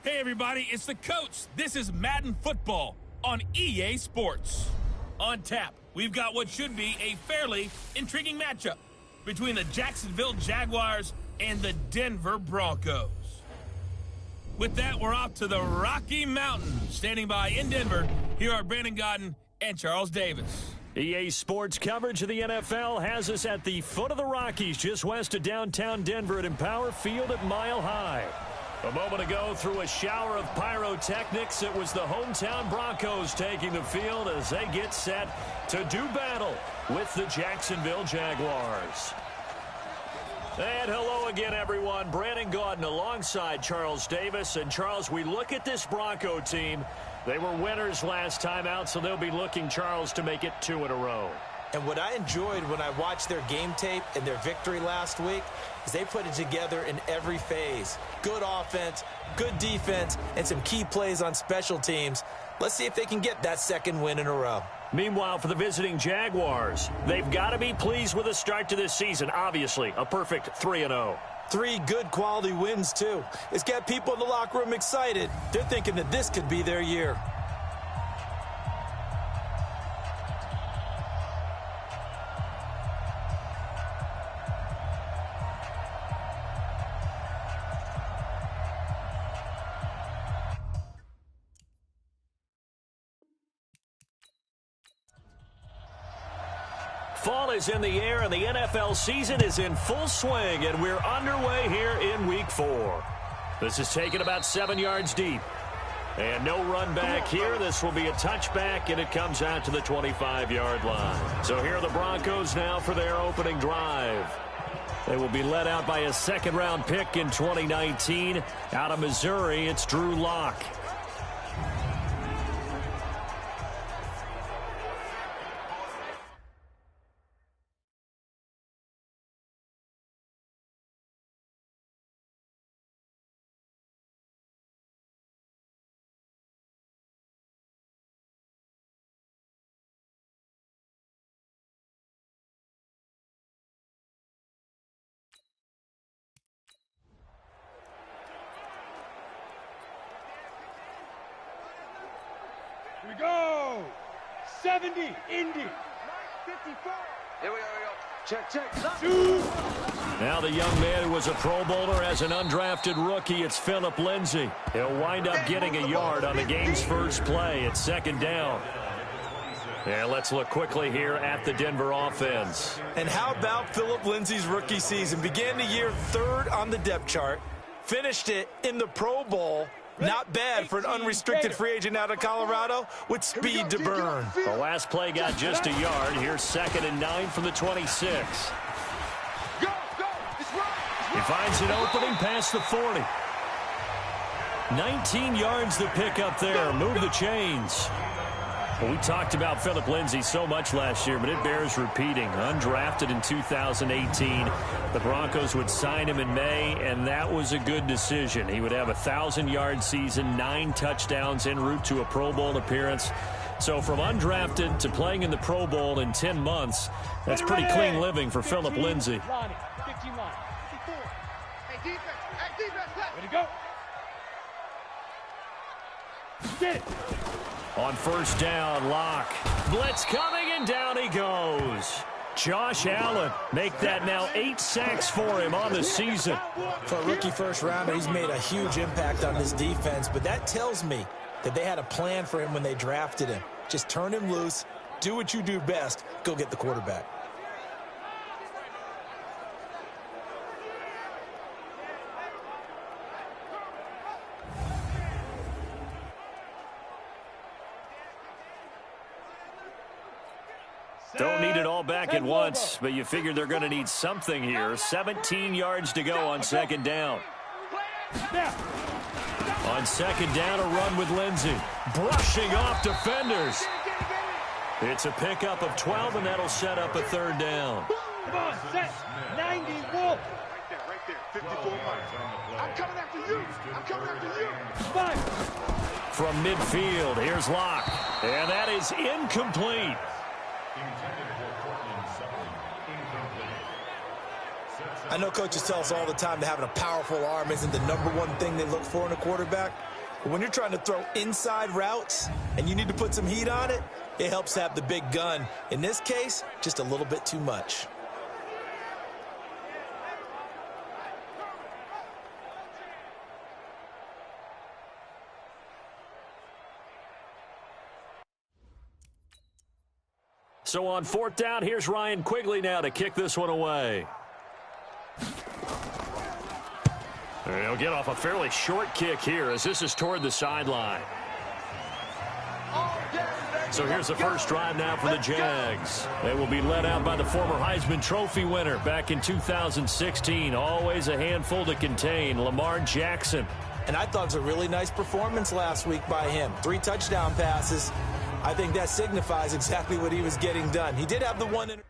Hey everybody, it's the coach. This is Madden Football on EA Sports. On tap, we've got what should be a fairly intriguing matchup between the Jacksonville Jaguars and the Denver Broncos. With that, we're off to the Rocky Mountains. Standing by in Denver, here are Brandon Godden and Charles Davis. EA Sports coverage of the NFL has us at the foot of the Rockies, just west of downtown Denver at Empower Field at Mile High. A moment ago, through a shower of pyrotechnics, it was the hometown Broncos taking the field as they get set to do battle with the Jacksonville Jaguars. And hello again, everyone. Brandon Gaudin alongside Charles Davis. And, Charles, we look at this Bronco team. They were winners last time out, so they'll be looking, Charles, to make it 2 in a row. And what I enjoyed when I watched their game tape and their victory last week is they put it together in every phase. Good offense, good defense, and some key plays on special teams. Let's see if they can get that second win in a row. Meanwhile, for the visiting Jaguars, they've got to be pleased with the start to this season. Obviously, a perfect 3-0. 3 good quality wins, too. It's got people in the locker room excited. They're thinking that this could be their year. Fall is in the air, and the NFL season is in full swing, and we're underway here in Week 4. This is taken about 7 yards deep. And no run back here. This will be a touchback, and it comes out to the 25-yard line. So here are the Broncos now for their opening drive. They will be led out by a second-round pick in 2019. Out of Missouri, it's Drew Lock. Here we go. 70, Indy. 54. Here we go. Check. Now the young man who was a Pro Bowler as an undrafted rookie, it's Philip Lindsay. He'll wind up getting a yard on the game's first play. It's second down. And let's look quickly here at the Denver offense. And how about Philip Lindsay's rookie season? Began the year 3rd on the depth chart. Finished it in the Pro Bowl. Not bad for an unrestricted free agent out of Colorado with speed to burn. The last play got just a yard. Here's 2nd and 9 from the 26. He finds an opening past the 40. 19 yards to pick up there. Move the chains. Well, we talked about Philip Lindsay so much last year, but it bears repeating. Undrafted in 2018. The Broncos would sign him in May, and that was a good decision. He would have a 1,000-yard season, 9 touchdowns en route to a Pro Bowl appearance. So from undrafted to playing in the Pro Bowl in 10 months, that's pretty clean living for Philip Lindsay. 15 line. 54. Hey, defense. Ready to go. Get it. On first down, Lock. Blitz coming, and down he goes. Josh Allen, make that now 8 sacks for him on the season. For a rookie first rounder, he's made a huge impact on this defense, but that tells me that they had a plan for him when they drafted him. Just turn him loose, do what you do best, go get the quarterback. Don't need it all back at once, but you figure they're going to need something here. 17 yards to go on second down. On second down, a run with Lindsay. Brushing off defenders. It's a pickup of 12, and that'll set up a 3rd down. Come on, set. 90, Wolf. Right there. 54 miles. I'm coming after you. 5. From midfield, here's Lock. And that is incomplete. I know coaches tell us all the time that having a powerful arm isn't the #1 thing they look for in a quarterback, But when you're trying to throw inside routes and you need to put some heat on it, it helps have the big gun. In this case, just a little bit too much. So on 4th down, here's Ryan Quigley now to kick this one away. He'll get off a fairly short kick here as this is toward the sideline. So here's the first drive now for the Jags. They will be led out by the former Heisman Trophy winner back in 2016. Always a handful to contain, Lamar Jackson. And I thought it was a really nice performance last week by him. 3 touchdown passes. I think that signifies exactly what he was getting done. He did have the one in.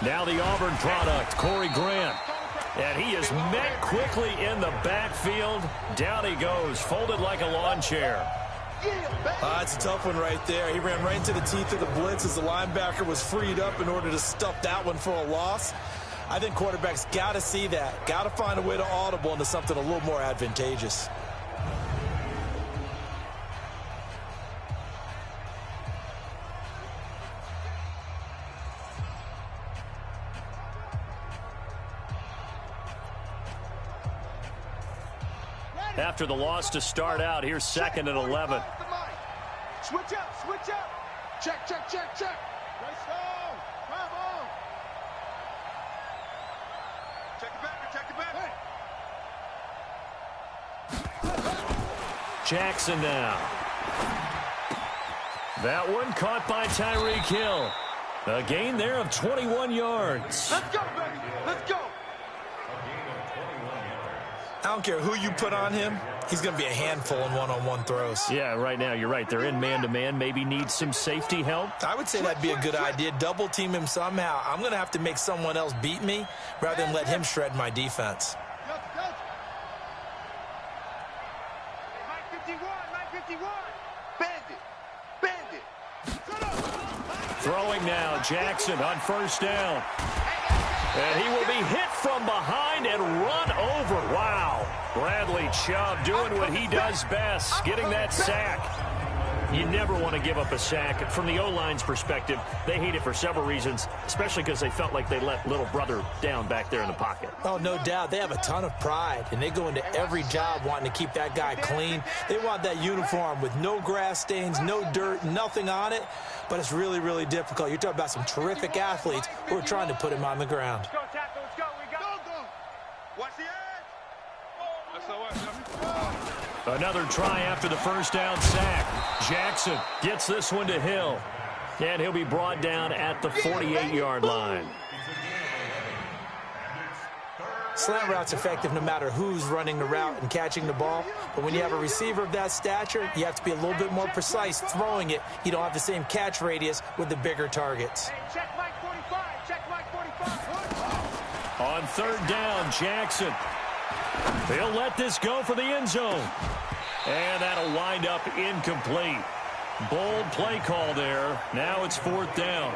Now the Auburn product, Corey Grant. And he is met quickly in the backfield. Down he goes, folded like a lawn chair. It's a tough one right there. He ran right into the teeth of the blitz as the linebacker was freed up in order to stuff that one for a loss. I think quarterbacks got to see that. Got to find a way to audible into something a little more advantageous. After the loss to start out, here's 2nd and 11. Switch up. Check. Let's go. Come on. Check it back. Hey. Jackson now. That one caught by Tyreek Hill. A gain there of 21 yards. Let's go, baby. Let's go. I don't care who you put on him. He's going to be a handful in one-on-one throws. Yeah, right now, you're right. They're in man-to-man. Maybe need some safety help. I would say that'd be a good idea. Double team him somehow. I'm going to have to make someone else beat me rather than let him shred my defense. Mike 51. Bandit. Throwing now, Jackson on 1st down. And he will be hit from behind and run over. Wow. Bradley Chubb doing what he does best, getting that sack. You never want to give up a sack. From the O-line's perspective, they hate it for several reasons, especially because they felt like they let little brother down back there in the pocket. Oh, no doubt. They have a ton of pride, and they go into every job wanting to keep that guy clean. They want that uniform with no grass stains, no dirt, nothing on it. But it's really, really difficult. You're talking about some terrific athletes who are trying to put him on the ground. Let's go, tackle. Let's go. We got go. Watch the edge. Another try after the 1st down sack. Jackson gets this one to Hill. And he'll be brought down at the 48-yard line. Slant route's effective no matter who's running the route and catching the ball. But when you have a receiver of that stature, you have to be a little bit more precise throwing it. You don't have the same catch radius with the bigger targets. Hey, check Mike 45. Check Mike 45. On 3rd down, Jackson. They'll let this go for the end zone. And that'll wind up incomplete. Bold play call there. Now it's 4th down.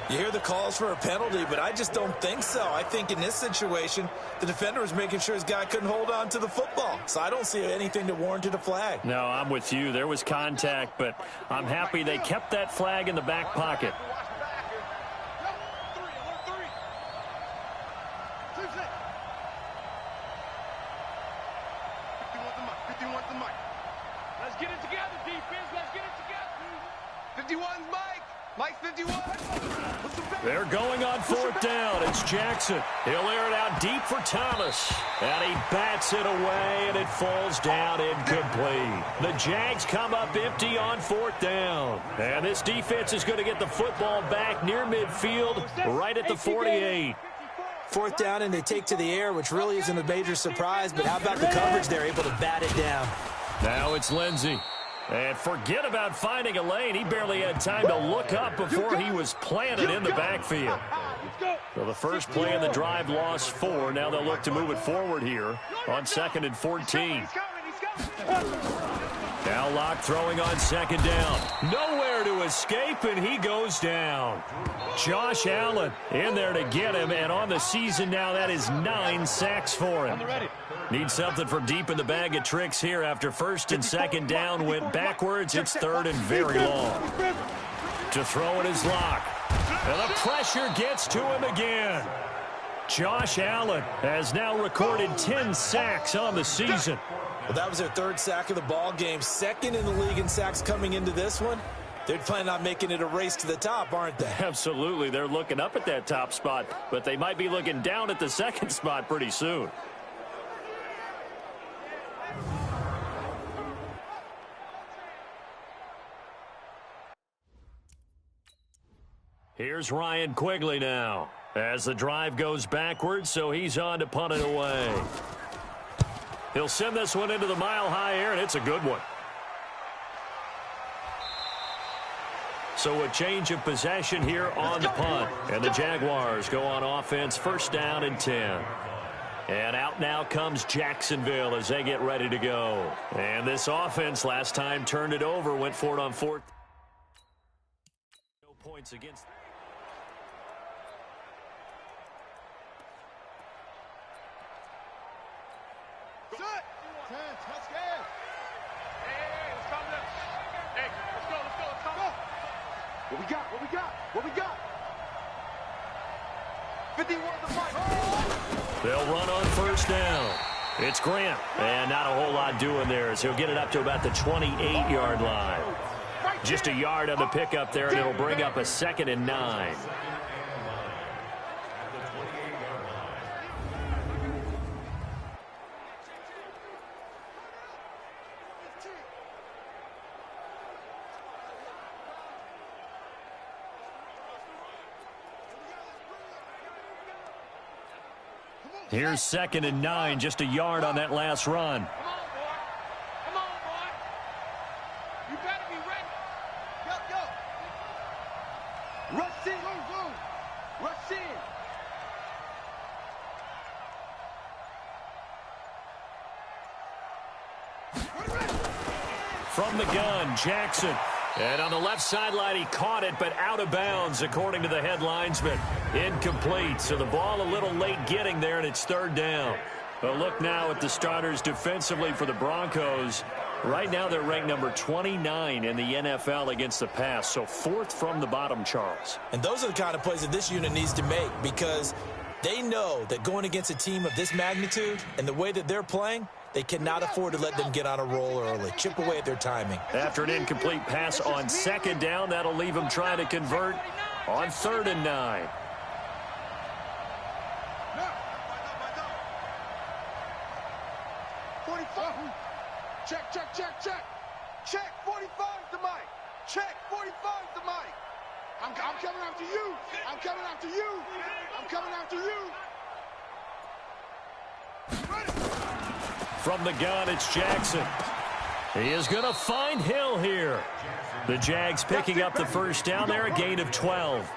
You hear the calls for a penalty, but I just don't think so. I think in this situation, the defender was making sure his guy couldn't hold on to the football. So I don't see anything that warranted a flag. No, I'm with you. There was contact, but I'm happy they kept that flag in the back pocket. Let's get it together, defense. Let's get it together. 51's Mike. Mike 51. They're going on 4th down. It's Jackson. He'll air it out deep for Thomas. And he bats it away, and it falls down incomplete. The Jags come up empty on 4th down. And this defense is going to get the football back near midfield, right at the 48. 4th down, and they take to the air, which really isn't a major surprise. But how about the coverage there, able to bat it down? Now it's Lindsey. And forget about finding a lane. He barely had time to look up before he was planted in the backfield. So the first play of the drive lost 4. Now they'll look to move it forward here on 2nd and 14. Now Locke throwing on 2nd down. Nowhere to escape, and he goes down. Josh Allen in there to get him, and on the season now, that is 9 sacks for him. Needs something from deep in the bag of tricks here after 1st and 2nd down went backwards. It's 3rd and very long. To throw it is Locke. And the pressure gets to him again. Josh Allen has now recorded 10 sacks on the season. Well, that was their 3rd sack of the ball game. 2nd in the league in sacks coming into this one. They're planning on making it a race to the top, aren't they? Absolutely. They're looking up at that top spot, but they might be looking down at the 2nd spot pretty soon. Here's Ryan Quigley now as the drive goes backwards, so he's on to punt it away. He'll send this one into the mile-high air, and it's a good one. So a change of possession here on the punt. And the Jaguars go on offense, 1st down and 10. And out now comes Jacksonville as they get ready to go. And this offense last time turned it over, went for it on 4th. No points against. What we got? What we got? What we got? 51 the fight. They'll run on 1st down. It's Grant. And not a whole lot doing there as he'll get it up to about the 28-yard line. Just a yard on the pickup there, and it'll bring up a 2nd and 9. Here's 2nd and 9, just a yard on that last run. Come on, boy. Come on, boy. You better be ready. Go, go. Rush in. Go, go. Rush in. From the gun, Jackson. And on the left sideline, he caught it, but out of bounds, according to the head linesman. Incomplete, so the ball a little late getting there, and it's 3rd down. A look now at the starters defensively for the Broncos. Right now, they're ranked number 29 in the NFL against the pass, so 4th from the bottom, Charles. And those are the kind of plays that this unit needs to make because they know that going against a team of this magnitude and the way that they're playing, they cannot afford to let them get on a roll early. Chip away at their timing. After an incomplete pass on 2nd down, that'll leave them trying to convert on 3rd and 9. Check, check, check, check. Check, 45's the mic. Check, 45's the mic. I'm coming after you. I'm coming after you. I'm coming after you. From the gun, it's Jackson. He is going to find Hill here. The Jags picking up the 1st down there, a gain of 12.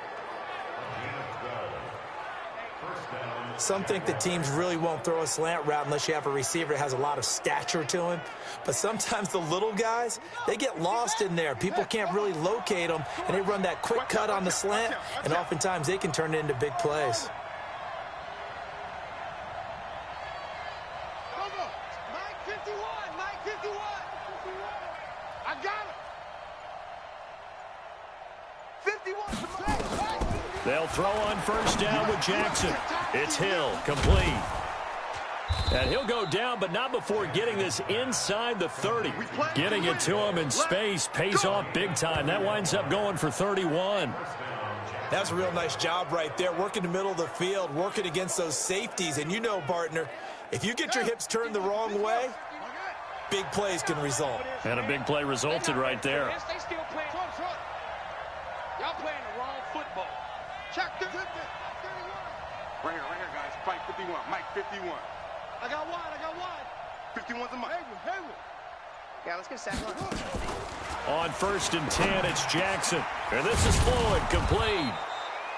Some think that teams really won't throw a slant route unless you have a receiver that has a lot of stature to him. But sometimes the little guys, they get lost in there. People can't really locate them, and they run that quick cut on the slant, and oftentimes they can turn it into big plays. Mike 51, Mike 51. I got it. 51's the mic. They'll throw on 1st down with Jackson. It's Hill, complete. And he'll go down, but not before getting this inside the 30. Getting it to him in space pays off big time. That winds up going for 31. That's a real nice job right there, working the middle of the field, working against those safeties. And you know, partner, if you get your hips turned the wrong way, big plays can result. And a big play resulted right there. They still playing. Y'all playing the wrong football. Check the 31. Right here, guys. Fight 51. Mike 51. I got one. 51's the mic. Hayward. Yeah, let's get second one. On 1st and 10, it's Jackson. And this is Floyd, complete.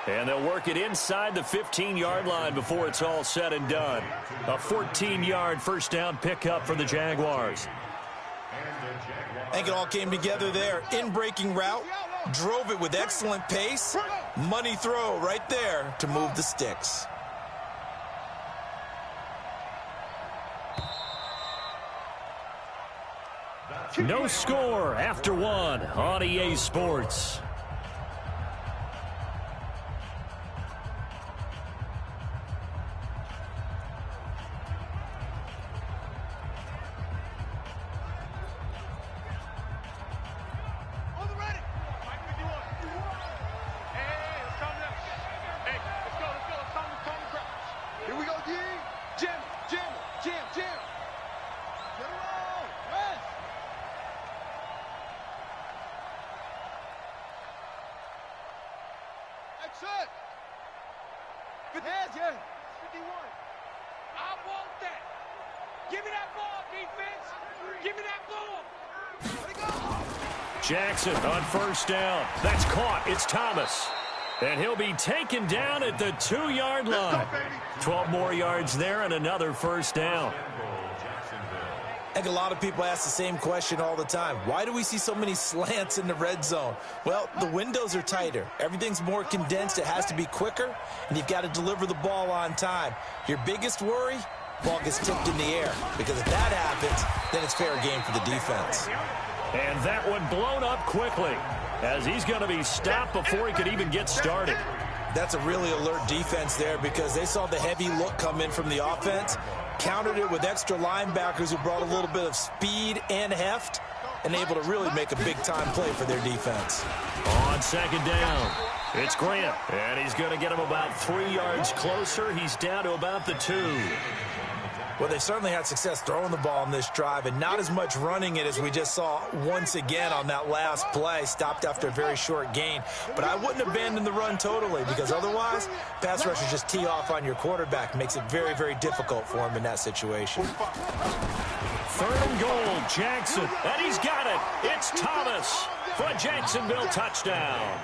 And they'll work it inside the 15-yard line before it's all said and done. A 14-yard first down pickup for the Jaguars. I think it all came together there. In-breaking route, drove it with excellent pace. Money throw right there to move the sticks. No score after one on EA Sports. Jackson on first down. That's caught. It's Thomas. And he'll be taken down at the 2-yard line. 12 more yards there and another first down. I think a lot of people ask the same question all the time. Why do we see so many slants in the red zone? Well, the windows are tighter. Everything's more condensed. It has to be quicker, and you've got to deliver the ball on time. Your biggest worry? Ball gets tipped in the air. Because if that happens, then it's fair game for the defense. And that one blown up quickly as he's going to be stopped before he could even get started. That's a really alert defense there because they saw the heavy look come in from the offense, countered it with extra linebackers who brought a little bit of speed and heft, and able to really make a big-time play for their defense. On second down, it's Grant, and he's going to get him about 3 yards closer. He's down to about the 2. Well, they certainly had success throwing the ball on this drive and not as much running it as we just saw once again on that last play, stopped after a very short gain. But I wouldn't abandon the run totally because otherwise, pass rushers just tee off on your quarterback. Makes it very, very difficult for him in that situation. 3rd and goal, Jackson, and he's got it. It's Thomas for a Jacksonville touchdown.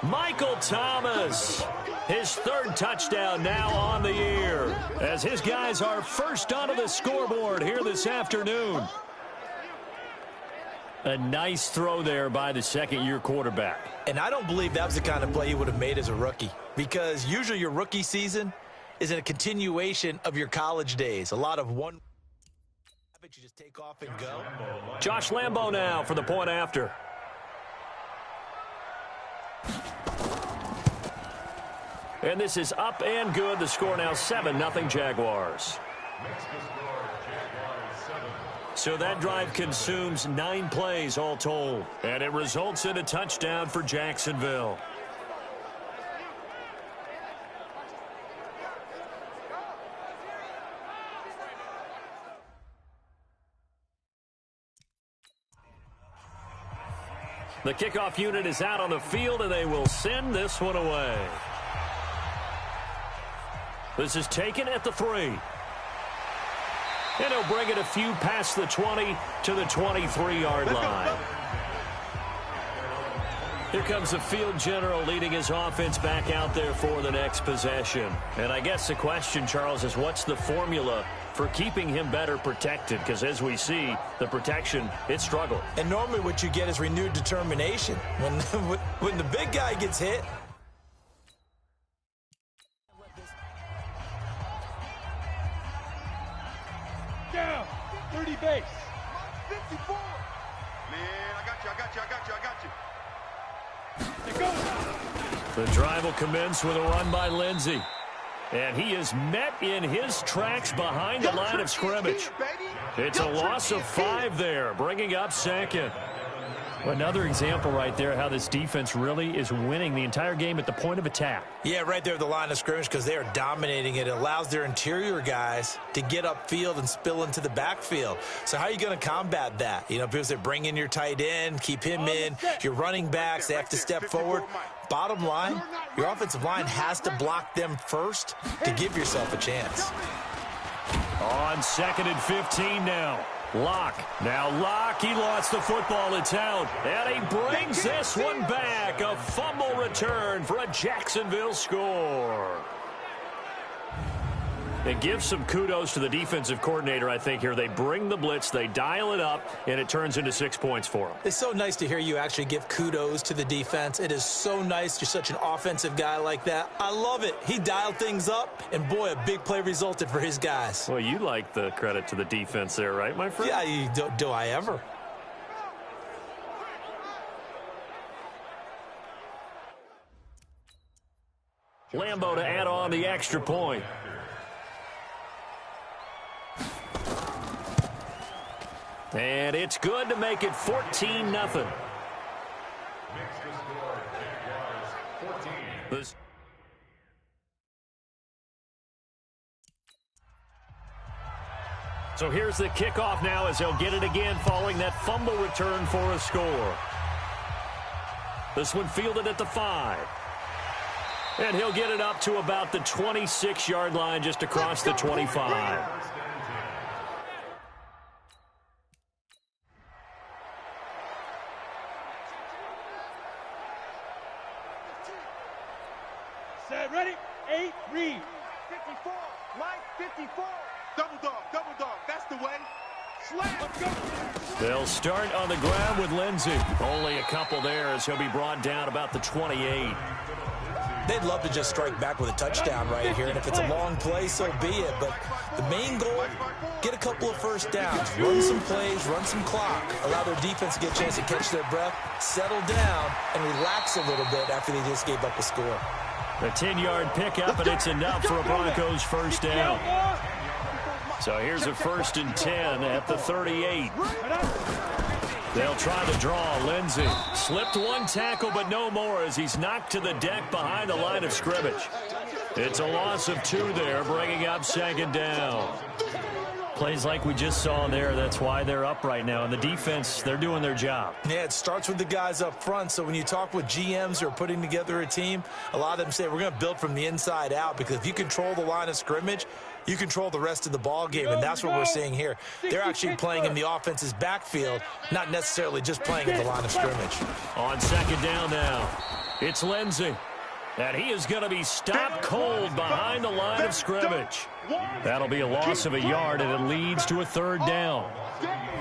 Michael Thomas, his 3rd touchdown now on the year, as his guys are first onto the scoreboard here this afternoon. A nice throw there by the second-year quarterback. And I don't believe that was the kind of play he would have made as a rookie, because usually your rookie season is in a continuation of your college days. A lot of one. I bet you just take off and go. Josh Lambo now for the point after. And this is up and good. The score now 7-0 Jaguars. So that drive consumes 9 plays all told. And it results in a touchdown for Jacksonville. The kickoff unit is out on the field, and they will send this one away. This is taken at the 3. And he'll bring it a few past the 20 to the 23-yard line. Here comes the field general leading his offense back out there for the next possession. And I guess the question, Charles, is what's the formula for keeping him better protected? Because as we see, the protection, it struggled. And normally what you get is renewed determination. When the big guy gets hit, down, 30 base. 54. Man, I got you. It goes. The drive will commence with a run by Lindsey. And he is met in his tracks behind the line of scrimmage. It's a loss of 5 there, bringing up 2nd. Another example right there how this defense really is winning the entire game at the point of attack. Yeah, right there at the line of scrimmage because they are dominating it. It allows their interior guys to get upfield and spill into the backfield. So how are you going to combat that? You know, because they bring in your tight end, keep him in. Your running backs, they have to step forward. Bottom line, your offensive line has to block them first to give yourself a chance. On 2nd and 15 now. Locke. Now Locke, he lost the football. It's out. And he brings this one back. A fumble return for a Jacksonville score. It gives some kudos to the defensive coordinator, I think, here. They bring the blitz, they dial it up, and it turns into 6 points for them. It's so nice to hear you actually give kudos to the defense. It is so nice. You're such an offensive guy like that. I love it. He dialed things up, and boy, a big play resulted for his guys. Well, you like the credit to the defense there, right, my friend? Yeah, do I ever? Lambeau to add on the extra point. And it's good to make it 14-0. So here's the kickoff now as they'll get it again following that fumble return for a score. This one fielded at the 5. And he'll get it up to about the 26-yard line just across the 25. Ready? 8, read. 54, Mike, 54. Double dog, that's the way. Slam, let's go. They'll start on the ground with Lindsey. Only a couple there as he'll be brought down about the 28. They'd love to just strike back with a touchdown right here, and if it's a long play, so be it. But the main goal, get a couple of first downs, run some plays, run some clock, allow their defense to get a chance to catch their breath, settle down, and relax a little bit after they just gave up a score. A 10-yard pickup, and it's enough for a Broncos first down. So here's a 1st and 10 at the 38. They'll try to draw. Lindsey slipped one tackle, but no more as he's knocked to the deck behind the line of scrimmage. It's a loss of 2 there, bringing up 2nd down. Plays like we just saw there, that's why they're up right now. And the defense, they're doing their job. Yeah, it starts with the guys up front. So when you talk with GMs who are putting together a team, a lot of them say we're going to build from the inside out, because if you control the line of scrimmage, you control the rest of the ball game, and that's what we're seeing here. They're actually playing in the offense's backfield, not necessarily just playing at the line of scrimmage. On 2nd down now, it's Lindsey. And he is going to be stopped cold behind the line of scrimmage. That'll be a loss of a yard, and it leads to a 3rd down.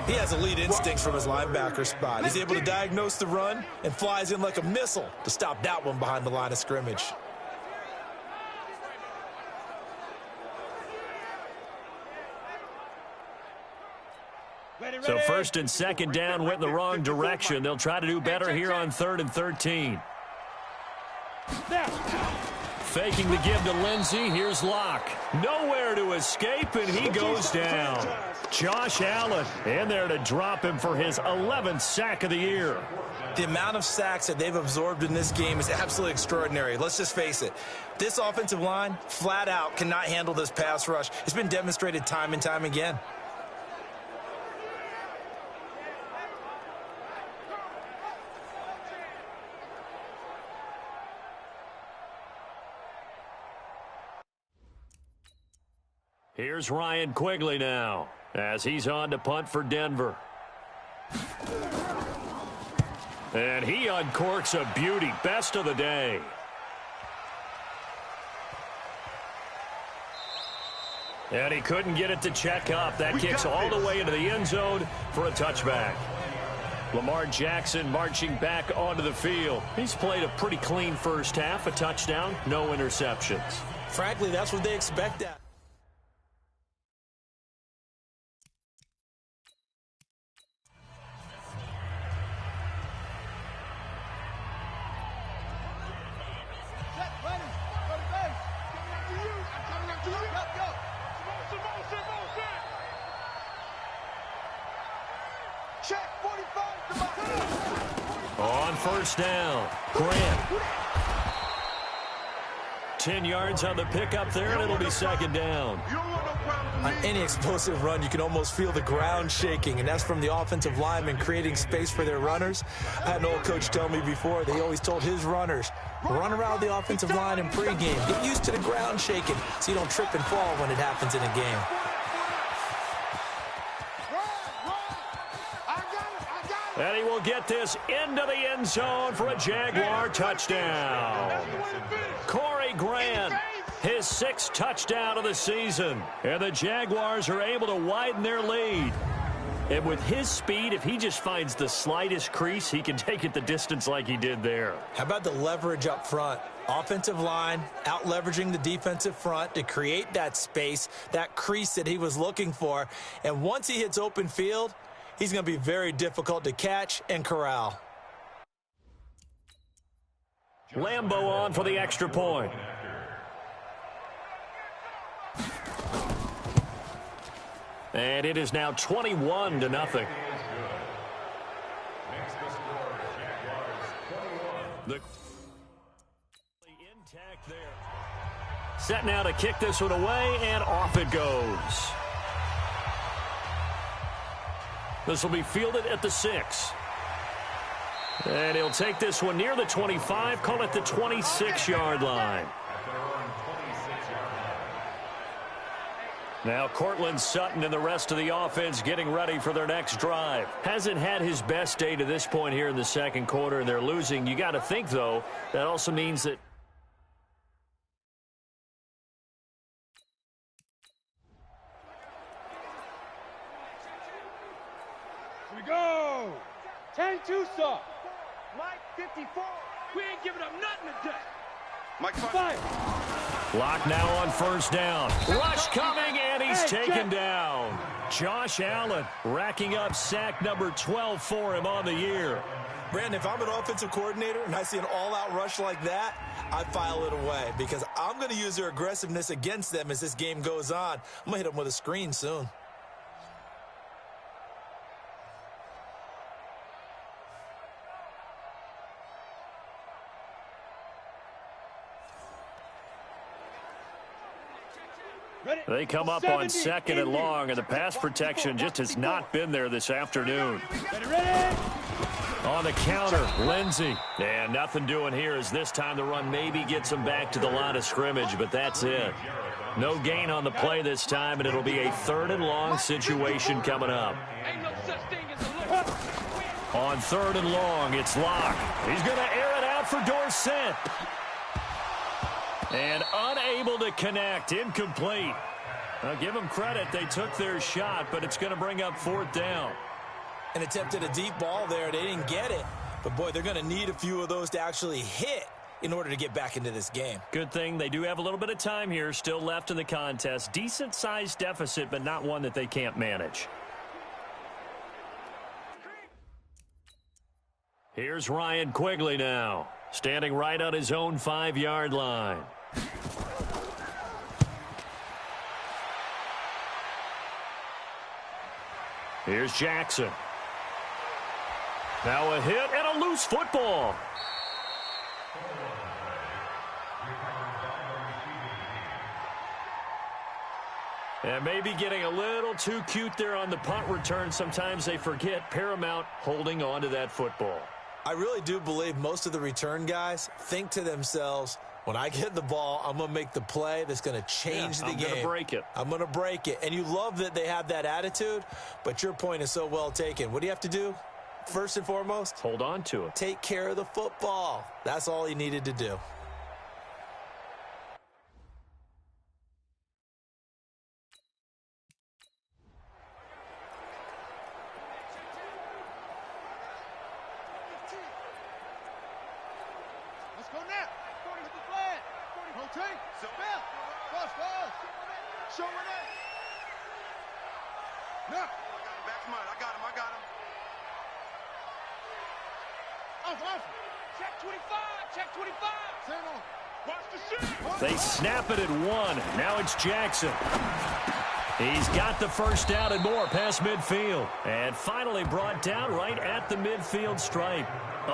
He has elite instincts from his linebacker spot. He's able to diagnose the run and flies in like a missile to stop that one behind the line of scrimmage. So 1st and 2nd down went in the wrong direction. They'll try to do better here on 3rd and 13. Faking the give to Lindsey. Here's Locke. Nowhere to escape, and he goes down. Josh Allen in there to drop him for his 11th sack of the year. The amount of sacks that they've absorbed in this game is absolutely extraordinary. Let's just face it. This offensive line, flat out, cannot handle this pass rush. It's been demonstrated time and time again. Here's Ryan Quigley now as he's on to punt for Denver. And he uncorks a beauty. Best of the day. And he couldn't get it to check up. That kicks all the way into the end zone for a touchback. Lamar Jackson marching back onto the field. He's played a pretty clean first half. A touchdown, no interceptions. Frankly, that's what they expect at. On 1st down, Grant. 10 yards on the pickup there, and it'll be 2nd down. On any explosive run, you can almost feel the ground shaking, and that's from the offensive linemen creating space for their runners. I had an old coach tell me before, they always told his runners, run around the offensive line in pregame. Get used to the ground shaking so you don't trip and fall when it happens in a game. And he will get this into the end zone for a Jaguar touchdown. Corey Grant, his 6th touchdown of the season. And the Jaguars are able to widen their lead. And with his speed, if he just finds the slightest crease, he can take it the distance like he did there. How about the leverage up front? Offensive line out-leveraging the defensive front to create that space, that crease that he was looking for. And once he hits open field, he's going to be very difficult to catch and corral. Lambo on for the extra point. And it is now 21-0. The intact there. Set now to kick this one away, and off it goes. This will be fielded at the 6. And he'll take this one near the 25, call it the 26-yard line. Now Cortland Sutton and the rest of the offense getting ready for their next drive. Hasn't had his best day to this point here in the second quarter, and they're losing. You got to think, though, that also means that Here we go. 10-2 saw. Mike 54. We ain't giving up nothing today. Mike 5. Lock now on first down. Rush coming, and he's taken down. Josh Allen racking up sack number 12 for him on the year. Brandon, if I'm an offensive coordinator and I see an all-out rush like that, I file it away because I'm going to use their aggressiveness against them as this game goes on. I'm going to hit them with a screen soon. They come up on 2nd and long, and the pass protection just has not been there this afternoon. On the counter, Lindsey. And nothing doing here as this time the run maybe gets him back to the line of scrimmage, but that's it. No gain on the play this time, and it'll be a 3rd and long situation coming up. On 3rd and long, it's Locke. He's going to air it out for Dorsett. And unable to connect, incomplete. I'll give them credit. They took their shot, but it's going to bring up 4th down. And attempted a deep ball there. They didn't get it. But, boy, they're going to need a few of those to actually hit in order to get back into this game. Good thing they do have a little bit of time here still left in the contest. Decent-sized deficit, but not one that they can't manage. Here's Ryan Quigley now, standing right on his own 5-yard line. Here's Jackson. Now a hit and a loose football. And maybe getting a little too cute there on the punt return. Sometimes they forget paramount holding on to that football. I really do believe most of the return guys think to themselves, when I get the ball, I'm going to make the play that's going to change the game. I'm going to break it. I'm going to break it. And you love that they have that attitude, but your point is so well taken. What do you have to do? First and foremost, hold on to it. Take care of the football. That's all he needed to do. Let's go now. 40 with the flag. 40. Rotate. Spell. Cross. Show it up. Now. Back to mine. I got him. Off. Check 25. Check 25. Stand on. Watch the shit. They snap it at 1. Now it's Jackson. He's got the first down and more past midfield. And finally brought down right at the midfield stripe.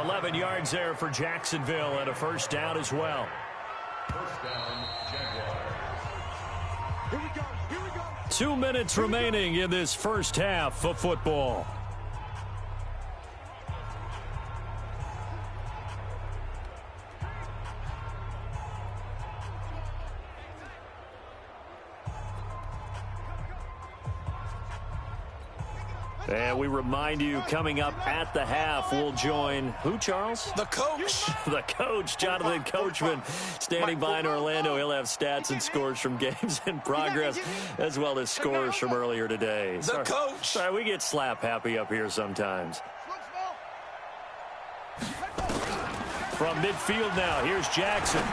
11 yards there for Jacksonville and a first down as well. First down, Jaguars. Here we go. 2 minutes remaining in this first half of football. And we remind you, coming up at the half, we'll join who, Charles? The coach. The coach, Jonathan Coachman, standing by in Orlando. He'll have stats and scores from games in progress, as well as scores from earlier today. The coach. Sorry, we get slap happy up here sometimes. From midfield now, here's Jackson.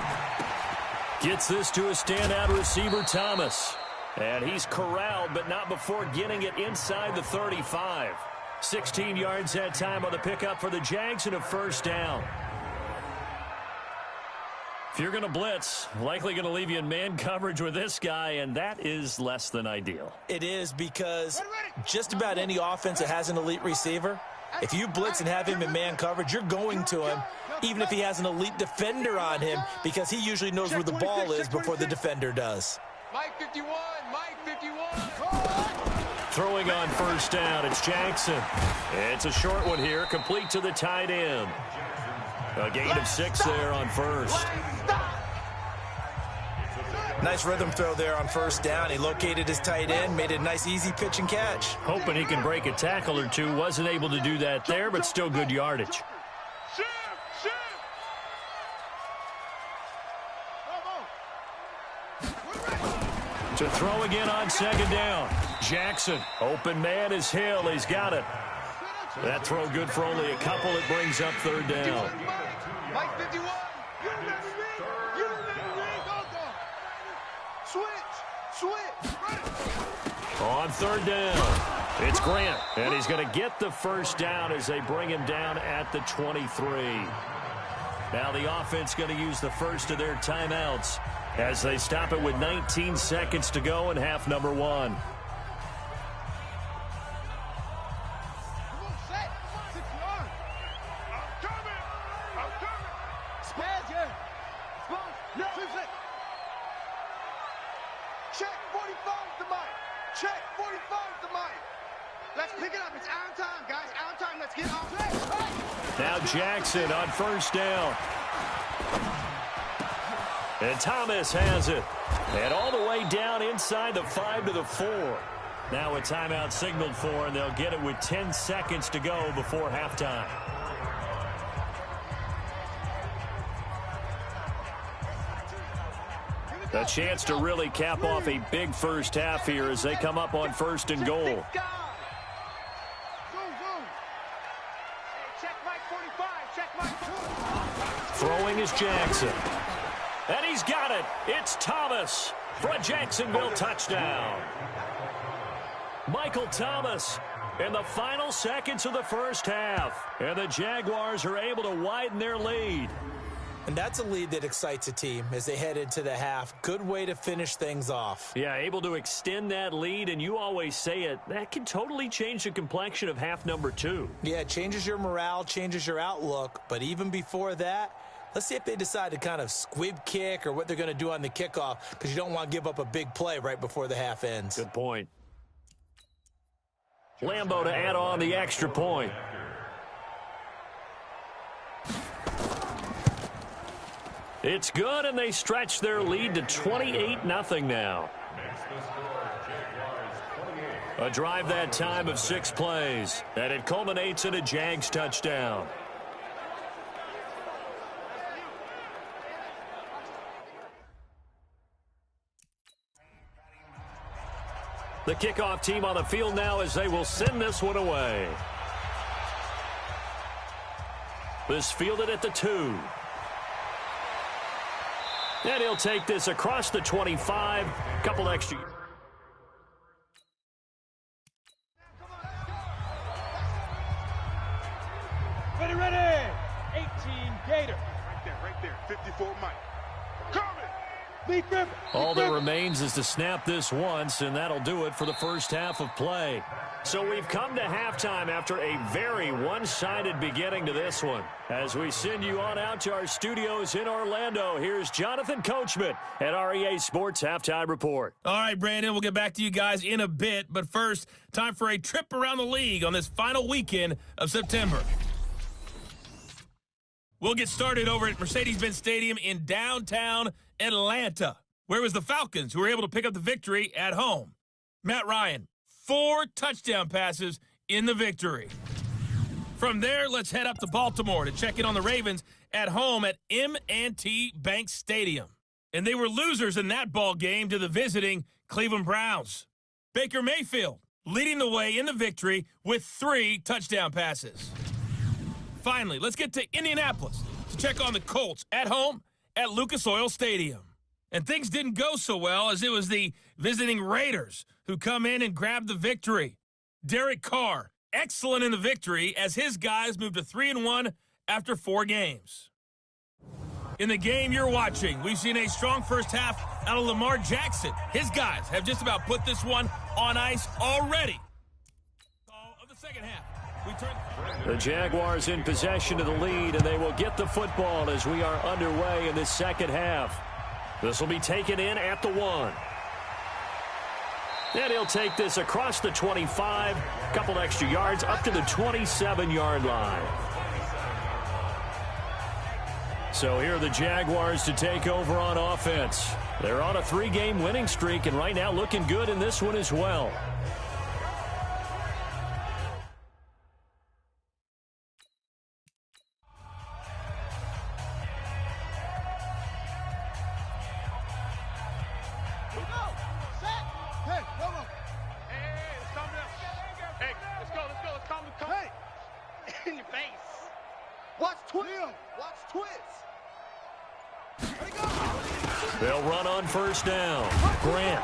Gets this to a standout receiver, Thomas. And he's corralled, but not before getting it inside the 35. 16 yards that time on the pickup for the Jags and a first down. If you're going to blitz, likely going to leave you in man coverage with this guy, and that is less than ideal. It is, because just about any offense that has an elite receiver, if you blitz and have him in man coverage, you're going to him, even if he has an elite defender on him, because he usually knows where the ball is before the defender does. Mike 51, Mike 51. Throwing on first down, it's Jackson. It's a short one here, complete to the tight end. A gain of 6 there on first. Nice rhythm throw there on first down. He located his tight end, made it a nice easy pitch and catch. Hoping he can break a tackle or two. Wasn't able to do that there, but still good yardage. To throw again on second down. Jackson, open man is Hill. He's got it. That throw good for only a couple. It brings up third down. Mike 51. Switch. On third down, it's Grant, and he's going to get the first down as they bring him down at the 23. Now the offense going to use the first of their timeouts as they stop it with 19 seconds to go in half number 1. Check 45 to Mike. Check 45 to Mike. Let's pick it up. It's our time, guys. Our time. Let's get off it. Now Jackson on first down. And Thomas has it. And all the way down inside the 5 to the 4. Now a timeout signaled for, and they'll get it with 10 seconds to go before halftime. A chance to really cap off a big first half here as they come up on first and goal. Throwing is Jackson. And he's got it. It's Thomas for a Jacksonville touchdown. Michael Thomas in the final seconds of the first half. And the Jaguars are able to widen their lead. And that's a lead that excites a team as they head into the half. Good way to finish things off. Yeah, able to extend that lead, and you always say it, that can totally change the complexion of half number 2. Yeah, it changes your morale, changes your outlook. But even before that, let's see if they decide to kind of squib kick or what they're going to do on the kickoff, because you don't want to give up a big play right before the half ends. Good point. Lambeau to add on the extra point. It's good, and they stretch their lead to 28-0 now. A drive that time of 6 plays, and it culminates in a Jags touchdown. The kickoff team on the field now as they will send this one away. This fielded at the 2. And he'll take this across the 25. Couple extra. Ready. 18 Gator. Right there. 54 Mike. Coming. All that remains is to snap this once, and that'll do it for the first half of play. So we've come to halftime after a very one-sided beginning to this one. As we send you on out to our studios in Orlando, here's Jonathan Coachman at REA Sports Halftime Report. All right, Brandon, we'll get back to you guys in a bit. But first, time for a trip around the league on this final weekend of September. We'll get started over at Mercedes-Benz Stadium in downtown Atlanta, where it was the Falcons who were able to pick up the victory at home. Matt Ryan, 4 touchdown passes in the victory. From there, let's head up to Baltimore to check in on the Ravens at home at M&T Bank Stadium. And they were losers in that ball game to the visiting Cleveland Browns. Baker Mayfield leading the way in the victory with 3 touchdown passes. Finally, let's get to Indianapolis to check on the Colts at home at Lucas Oil Stadium. And things didn't go so well, as it was the visiting Raiders who come in and grab the victory. Derek Carr, excellent in the victory as his guys moved to 3-1 after 4 games. In the game you're watching, we've seen a strong first half out of Lamar Jackson. His guys have just about put this one on ice already. Call of the second half. The Jaguars in possession of the lead, and they will get the football as we are underway in this second half. This will be taken in at the 1. And he'll take this across the 25, a couple extra yards up to the 27-yard line. So here are the Jaguars to take over on offense. They're on a 3-game winning streak, and right now looking good in this one as well. They'll run on first down. Grant.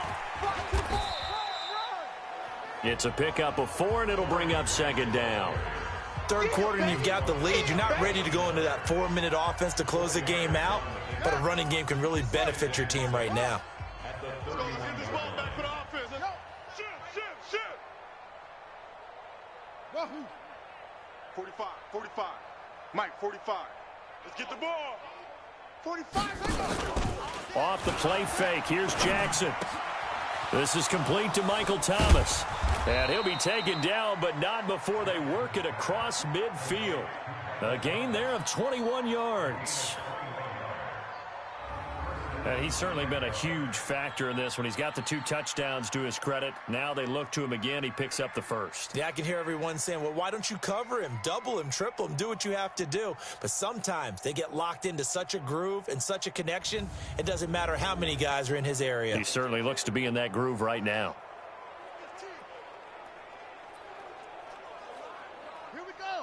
It's a pickup of 4, and it'll bring up second down. Third quarter, and you've got the lead. You're not ready to go into that 4-minute offense to close the game out, but a running game can really benefit your team right now. Let's go. Let's get this ball back for the offense. Let's go. Shoot. 45. Mike, 45. Let's get the ball. 45. Off the play fake. Here's Jackson. This is complete to Michael Thomas. And he'll be taken down, but not before they work it across midfield. A gain there of 21 yards. And he's certainly been a huge factor in this when he's got the 2 touchdowns to his credit. Now they look to him again. He picks up the first. Yeah, I can hear everyone saying, well, why don't you cover him, double him, triple him, do what you have to do. But sometimes they get locked into such a groove and such a connection, it doesn't matter how many guys are in his area. He certainly looks to be in that groove right now.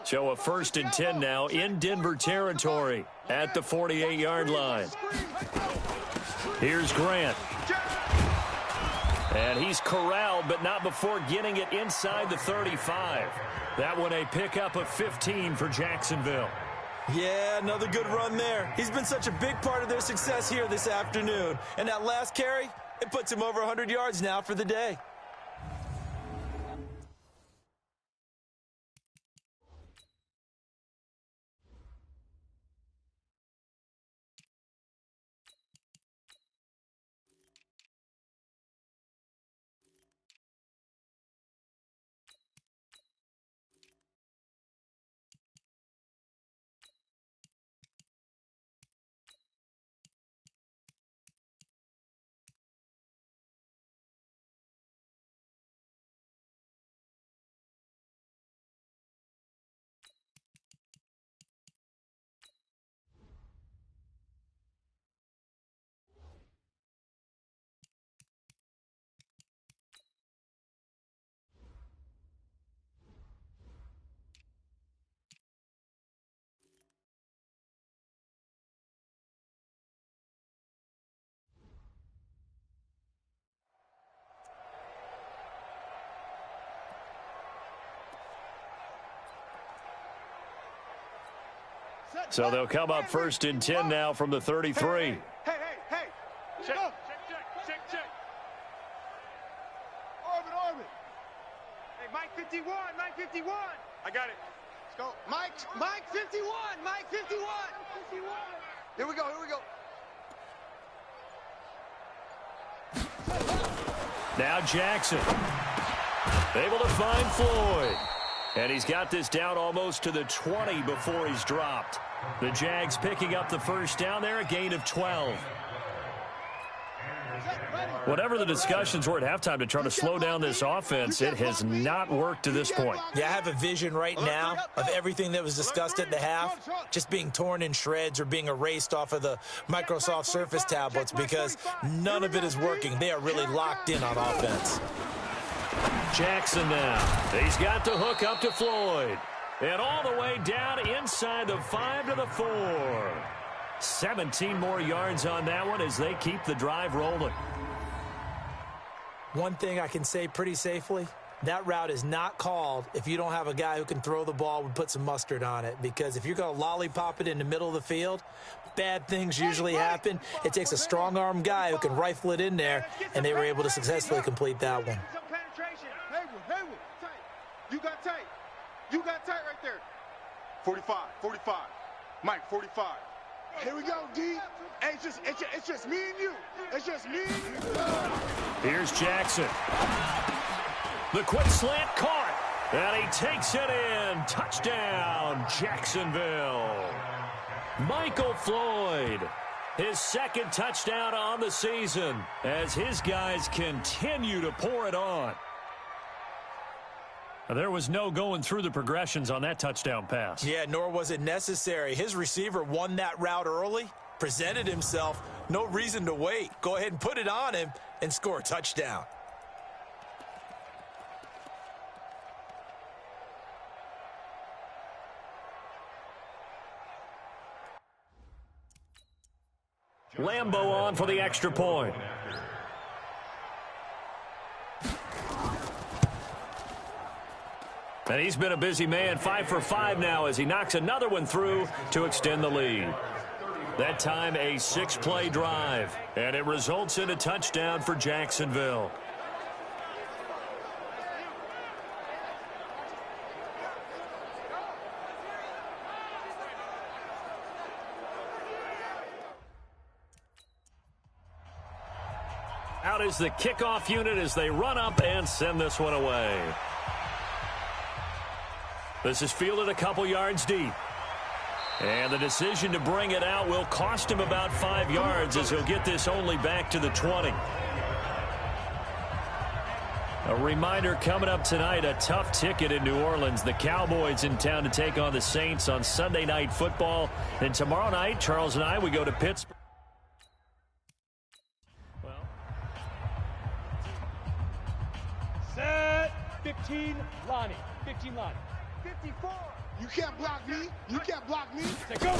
So a 1st and 10 now in Denver territory at the 48-yard line. Here's Grant. And he's corralled, but not before getting it inside the 35. That one a pickup of 15 for Jacksonville. Yeah, another good run there. He's been such a big part of their success here this afternoon. And that last carry, it puts him over 100 yards now for the day. So they'll come up 1st and 10 now from the 33. Hey. Check. Orbit. Hey, Mike 51. I got it. Let's go. Mike 51. Mike 51. Here we go. Now Jackson. Able to find Floyd. And he's got this down almost to the 20 before he's dropped. The Jags picking up the first down there, a gain of 12. Whatever the discussions were at halftime to try to slow down this offense, it has not worked to this point. Yeah, I have a vision right now of everything that was discussed at the half just being torn in shreds or being erased off of the Microsoft Surface tablets because none of it is working. They are really locked in on offense. Jackson now. He's got the hook up to Floyd. And all the way down inside the 5 to the 4. 17 more yards on that one as they keep the drive rolling. One thing I can say pretty safely, that route is not called if you don't have a guy who can throw the ball and put some mustard on it. Because if you're going to lollipop it in the middle of the field, bad things usually happen. It takes a strong-arm guy who can rifle it in there, and they were able to successfully complete that one. Haywood, tight. You got tight. You got tight right there. 45. Mike, 45. Here we go, D. Hey, it's just me and you. It's just me and you. Here's Jackson. The quick slant caught. And he takes it in. Touchdown, Jacksonville. Michael Floyd, his second touchdown on the season as his guys continue to pour it on. There was no going through the progressions on that touchdown pass. Yeah, nor was it necessary. His receiver won that route early, presented himself, no reason to wait. Go ahead and put it on him and score a touchdown. Lambeau on for the extra point. And he's been a busy man, 5 for 5 now as he knocks another one through to extend the lead. That time a 6-play drive, and it results in a touchdown for Jacksonville. Out is the kickoff unit as they run up and send this one away. This is fielded a couple yards deep. And the decision to bring it out will cost him about 5 yards as he'll get this only back to the 20. A reminder coming up tonight, a tough ticket in New Orleans. The Cowboys in town to take on the Saints on Sunday Night Football. And tomorrow night, Charles and I, we go to Pittsburgh. Set 15, Lonnie. 15, Lonnie. 54. You can't block me. You can't block me. Go.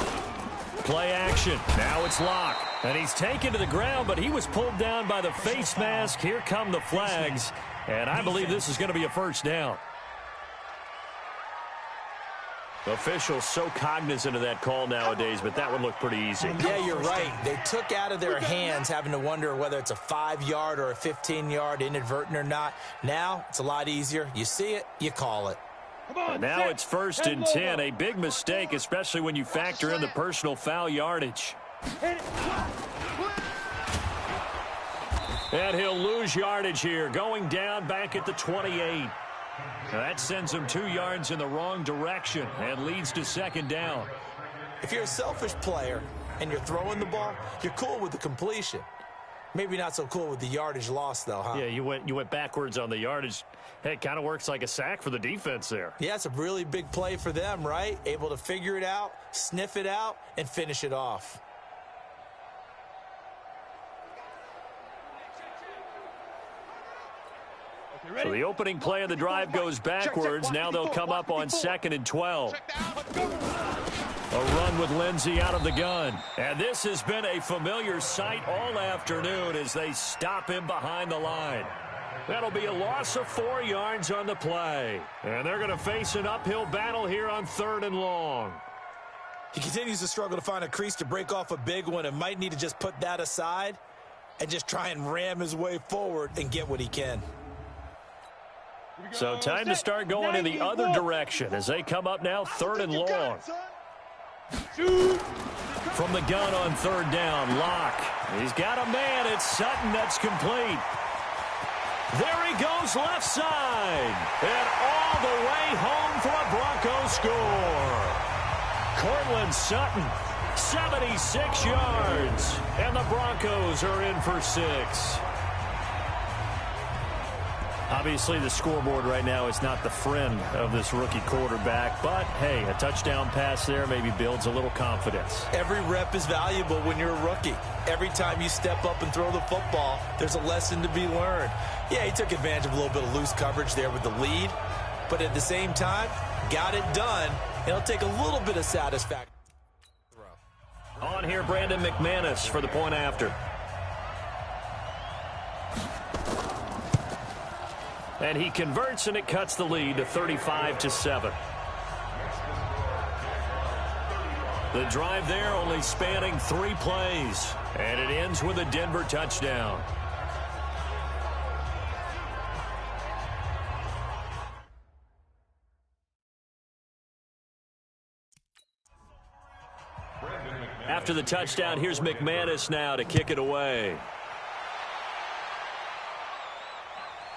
Play action. Now it's Locke. And he's taken to the ground, but he was pulled down by the face mask. Here come the flags. And I believe this is going to be a first down. Officials so cognizant of that call nowadays, but that would look pretty easy. Yeah, you're right. They took out of their hands having to wonder whether it's a 5-yard or a 15-yard inadvertent or not. Now it's a lot easier. You see it, you call it. And now it's 1st and 10, a big mistake, especially when you factor in the personal foul yardage. And he'll lose yardage here, going down back at the 28. That sends him 2 yards in the wrong direction and leads to 2nd down. If you're a selfish player and you're throwing the ball, you're cool with the completion. Maybe not so cool with the yardage loss, though, huh? Yeah, you went backwards on the yardage. Hey, it kind of works like a sack for the defense there. Yeah, it's a really big play for them, right? Able to figure it out, sniff it out, and finish it off. So the opening play of the drive goes backwards. Now they'll come up on 2nd and 12. A run with Lindsey out of the gun. And this has been a familiar sight all afternoon as they stop him behind the line. That'll be a loss of 4 yards on the play. And they're going to face an uphill battle here on 3rd and long. He continues to struggle to find a crease to break off a big one and might need to just put that aside and just try and ram his way forward and get what he can. So time to start going in the other direction as they come up now 3rd and long. From the gun on 3rd down, Locke. He's got a man. It's Sutton that's complete. There he goes left side. And all the way home for a Broncos score. Cortland Sutton 76 yards. And the Broncos are in for 6. Obviously, the scoreboard right now is not the friend of this rookie quarterback. But, hey, a touchdown pass there maybe builds a little confidence. Every rep is valuable when you're a rookie. Every time you step up and throw the football, there's a lesson to be learned. Yeah, he took advantage of a little bit of loose coverage there with the lead. But at the same time, got it done. It'll take a little bit of satisfaction. On here, Brandon McManus for the point after. And he converts, and it cuts the lead to 35-7. The drive there only spanning 3 plays. And it ends with a Denver touchdown. After the touchdown, here's McManus now to kick it away.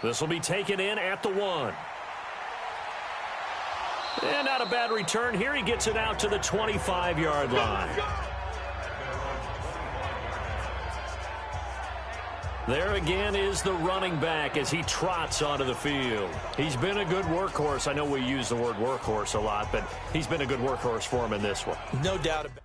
This will be taken in at the 1. And not a bad return here. He gets it out to the 25-yard line. There again is the running back as he trots onto the field. He's been a good workhorse. I know we use the word workhorse a lot, but he's been a good workhorse for him in this one. No doubt about it.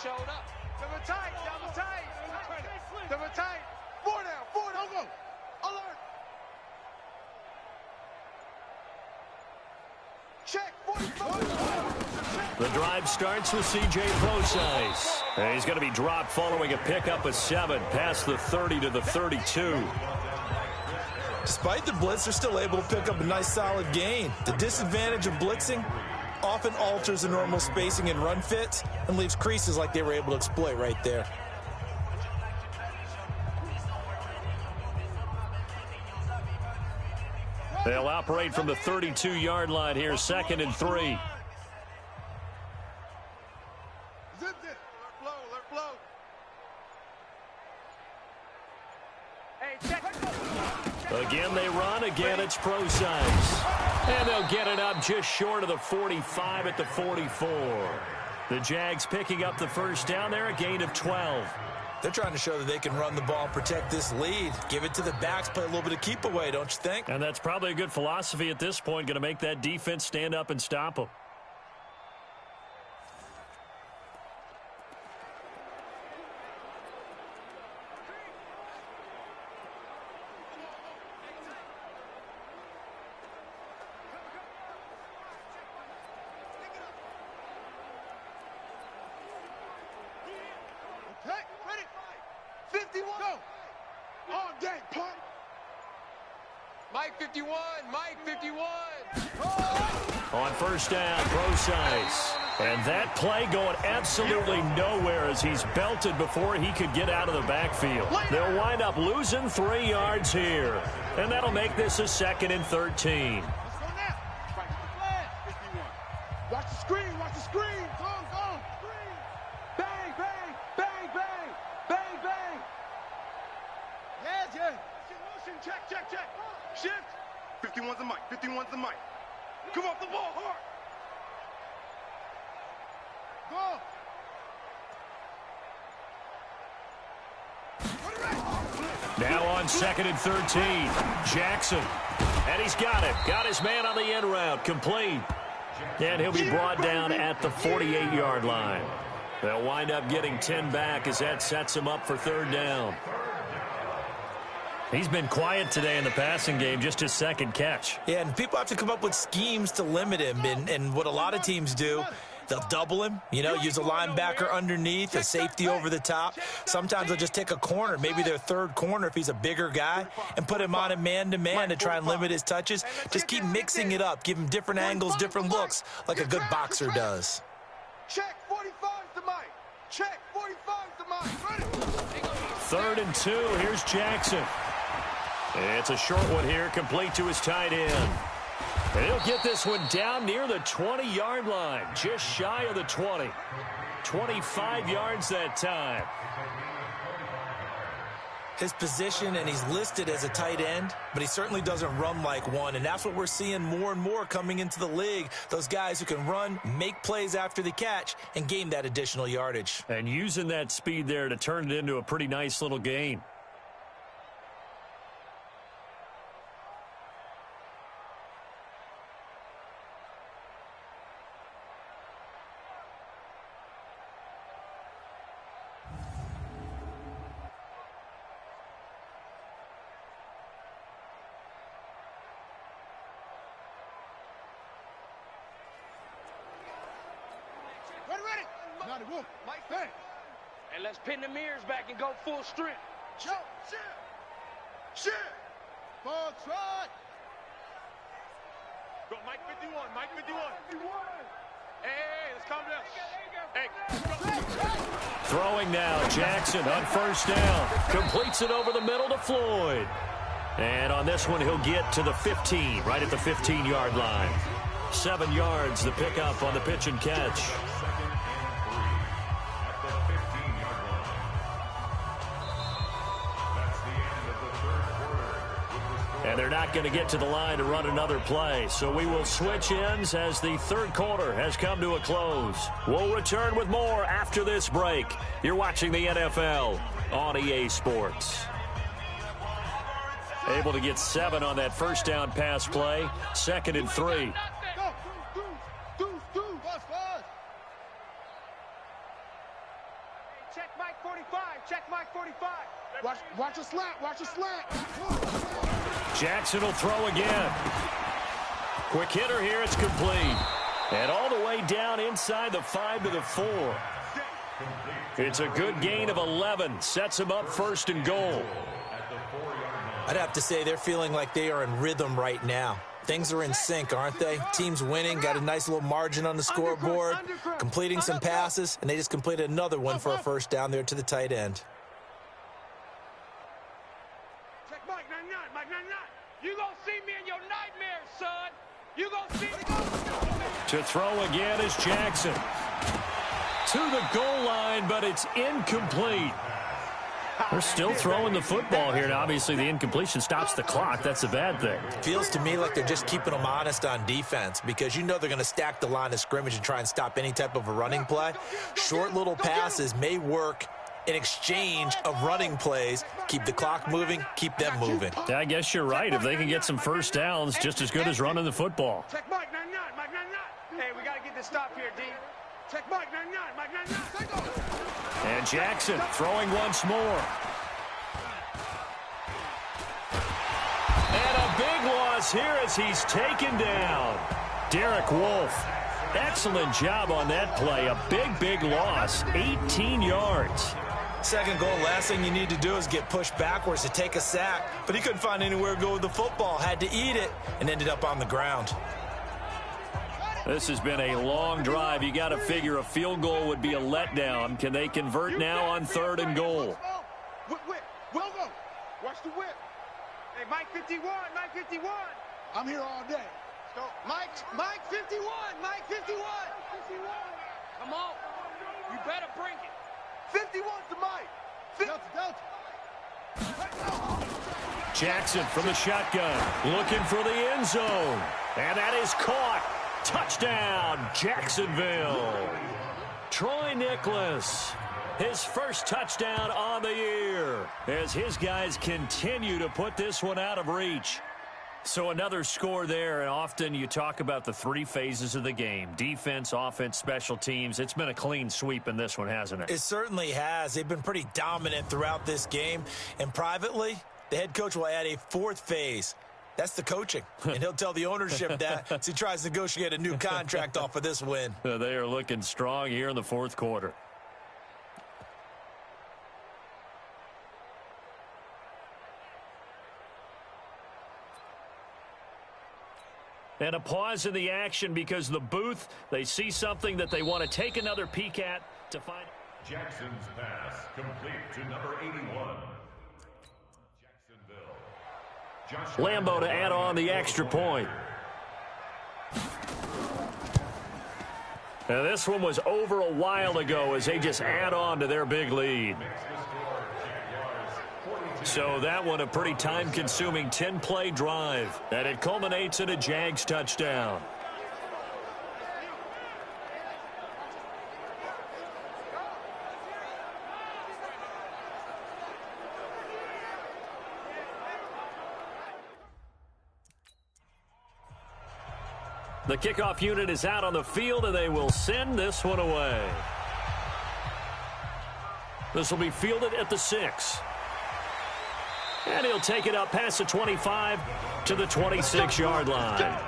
Showed up. Double tight, double tight. Double tight. 4 down, go. Alert. Check, 45. The drive starts with C.J. Procise. And he's going to be dropped following a pickup of 7 past the 30 to the 32. Despite the blitz, they're still able to pick up a nice solid gain. The disadvantage of blitzing often alters the normal spacing and run fits and leaves creases like they were able to exploit right there. They'll operate from the 32-yard line here, 2nd and 3. Again, they run. Again, it's Procise. And they'll get it up just short of the 45 at the 44. The Jags picking up the first down there, a gain of 12. They're trying to show that they can run the ball and protect this lead. Give it to the backs, play a little bit of keep away, don't you think? And that's probably a good philosophy at this point, going to make that defense stand up and stop them. Ready? 51. Go. All day, pump. Mike 51. Mike 51. On first down, Procise. And that play going absolutely nowhere as he's belted before he could get out of the backfield. They'll wind up losing 3 yards here. And that'll make this a 2nd and 13. Watch the screen. Watch the screen. Go. Screen. Bang, bang, bang, bang, bang, bang. Yeah. Motion. Check. Shift. 51's the mic. 51's the mic. Come off the ball hard. Go. Now on 2nd and 13, Jackson. And he's got it. Got his man on the end route. Complete. And he'll be brought down at the 48-yard line. They'll wind up getting 10 back as that sets him up for 3rd down. He's been quiet today in the passing game, just his 2nd catch. Yeah, and people have to come up with schemes to limit him. And what a lot of teams do, they'll double him, use a linebacker underneath, a safety over the top. Sometimes they'll just take a corner, maybe their 3rd corner if he's a bigger guy, and put him on a man-to-man to try and limit his touches. Just keep mixing it up. Give him different angles, different looks, like a good boxer does. Check 45's the mic. Check 45's the mic. 3rd and 2. Here's Jackson. It's a short one here, complete to his tight end. And he'll get this one down near the 20-yard line, just shy of the 20. 25 yards that time. his position, and he's listed as a tight end, but he certainly doesn't run like one, and that's what we're seeing more and more coming into the league. Those guys who can run, make plays after the catch, and gain that additional yardage. And using that speed there to turn it into a pretty nice little gain. And let's pin the mirrors back and go full strength. Shit! Full trot! Go, Mike 51, Mike 51. Hey, let's calm down. Hey, let's go. Throwing now, Jackson on first down. Completes it over the middle to Floyd. And on this one, he'll get to the 15, right at the 15-yard line. 7 yards, the pickup on the pitch and catch. And they're not going to get to the line to run another play. So we will switch ends as the third quarter has come to a close. We'll return with more after this break. You're watching the NFL on EA Sports. Able to get 7 on that first down pass play. 2nd and 3. Check Mike 45. Check Mike 45. Watch a slant. Watch a slant. Jackson will throw again. Quick hitter here. It's complete. And all the way down inside the 5 to the 4. It's a good gain of 11. Sets him up 1st and goal. I'd have to say they're feeling like they are in rhythm right now. Things are in sync, aren't they? Team's winning, got a nice little margin on the scoreboard, completing some passes, and they just completed another one for a first down there to the tight end. Check Mike 99. Mike 99. You gonna see me in your nightmares, son. You gonna see me. To throw again is Jackson. To the goal line, but it's incomplete. They're still throwing the football here, and obviously the incompletion stops the clock. That's a bad thing. Feels to me like they're just keeping them honest on defense because you know they're going to stack the line of scrimmage and try and stop any type of a running play. Short little passes may work in exchange of running plays. Keep the clock moving, keep them moving. I guess you're right. If they can get some first downs, just as good as running the football. Check Mike 99. Mike 99. Hey, we got to get this stop here, D. Check Mike 99. Mike 99. And Jackson throwing once more. And a big loss here as he's taken down. Derek Wolfe. Excellent job on that play. A big loss. 18 yards. Second goal, last thing you need to do is get pushed backwards to take a sack. But he couldn't find anywhere to go with the football. Had to eat it and ended up on the ground. This has been a long drive. You got to figure a field goal would be a letdown. Can they convert now on 3rd and goal? Whip. Well go. Watch the whip. Hey, Mike 51. Mike 51. I'm here all day. So, Mike 51. Mike 51. Come on. You better bring it. 51's the Mike. Delta. Jackson from the shotgun. Looking for the end zone. And that is caught. Touchdown, Jacksonville. Troy Nicholas, his first touchdown on the year as his guys continue to put this one out of reach. So another score there, and often you talk about the 3 phases of the game. Defense, offense, special teams. It's been a clean sweep in this one, hasn't it? It certainly has. They've been pretty dominant throughout this game. And privately, the head coach will add a 4th phase. That's the coaching, and he'll tell the ownership that as he tries to negotiate a new contract off of this win. They are looking strong here in the 4th quarter. And a pause in the action because the booth, they see something that they want to take another peek at to find. Jackson's pass complete to number 81. Lambo to add on the extra point. Now this one was over a while ago as they just add on to their big lead. So that one a pretty time-consuming 10-play drive, and it culminates in a Jags touchdown. The kickoff unit is out on the field, and they will send this one away. This will be fielded at the 6. And he'll take it up past the 25 to the 26-yard line.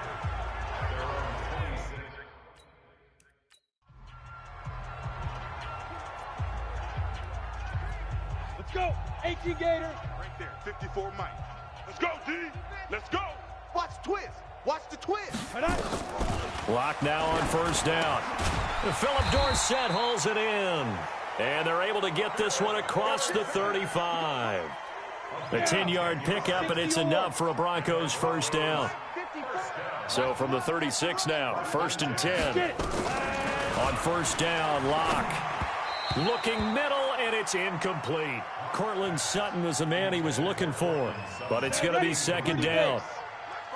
Let's go. 18 Gator. Right there, 54 Mike. Let's go, D. Let's go. Watch the twist. Watch the twist. Clock now on first down. Philip Dorsett hauls it in. And they're able to get this one across the 35. A 10-yard pickup, and it's enough for a Broncos first down. So from the 36 now, 1st and 10. On first down, Locke. Looking middle, and it's incomplete. Cortland Sutton was the man he was looking for, but it's going to be 2nd down.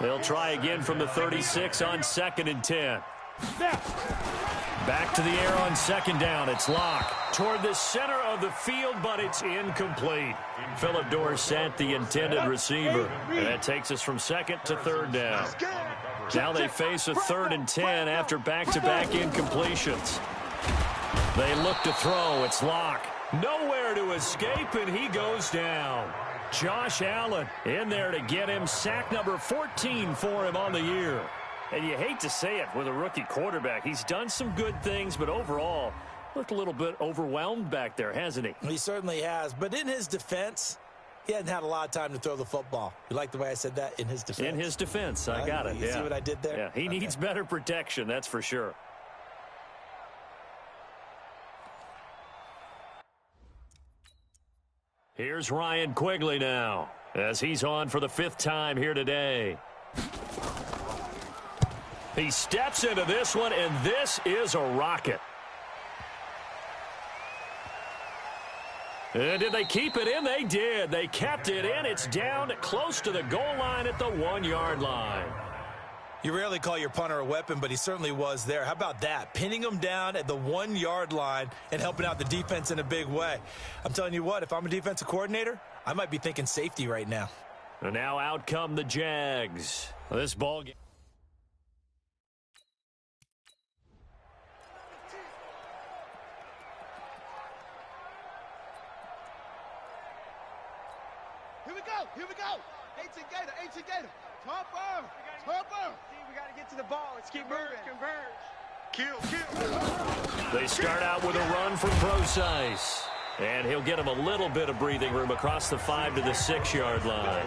They'll try again from the 36 on 2nd and 10. Back to the air on 2nd down. It's Locke toward the center of the field, but it's incomplete. Philip Dorsett, the intended receiver. And that takes us from 2nd to 3rd down. Now they face a 3rd and 10 after back-to-back incompletions. They look to throw. It's Locke. Nowhere to escape, and he goes down. Josh Allen in there to get him. Sack number 14 for him on the year. And you hate to say it with a rookie quarterback. He's done some good things, but overall, looked a little bit overwhelmed back there, hasn't he? He certainly has. But in his defense, he hasn't had a lot of time to throw the football. You like the way I said that? In his defense. In his defense. I got it. You see what I did there? Yeah, he needs better protection, that's for sure. Here's Ryan Quigley now, as he's on for the 5th time here today. He steps into this one, and this is a rocket. And did they keep it in? They did. They kept it in. It's down close to the goal line at the 1-yard line. You rarely call your punter a weapon, but he certainly was there. How about that? Pinning him down at the 1-yard line and helping out the defense in a big way. I'm telling you what, if I'm a defensive coordinator, I might be thinking safety right now. And now out come the Jags. This ball game. Here we go. Here we go. 18 Gator. 18 Gator. Topper. Topper. We got to get to the ball. Let's keep moving. Converge. Kill, kill. They start out with a run from Procise. And he'll get him a little bit of breathing room across the 5 to the 6-yard line.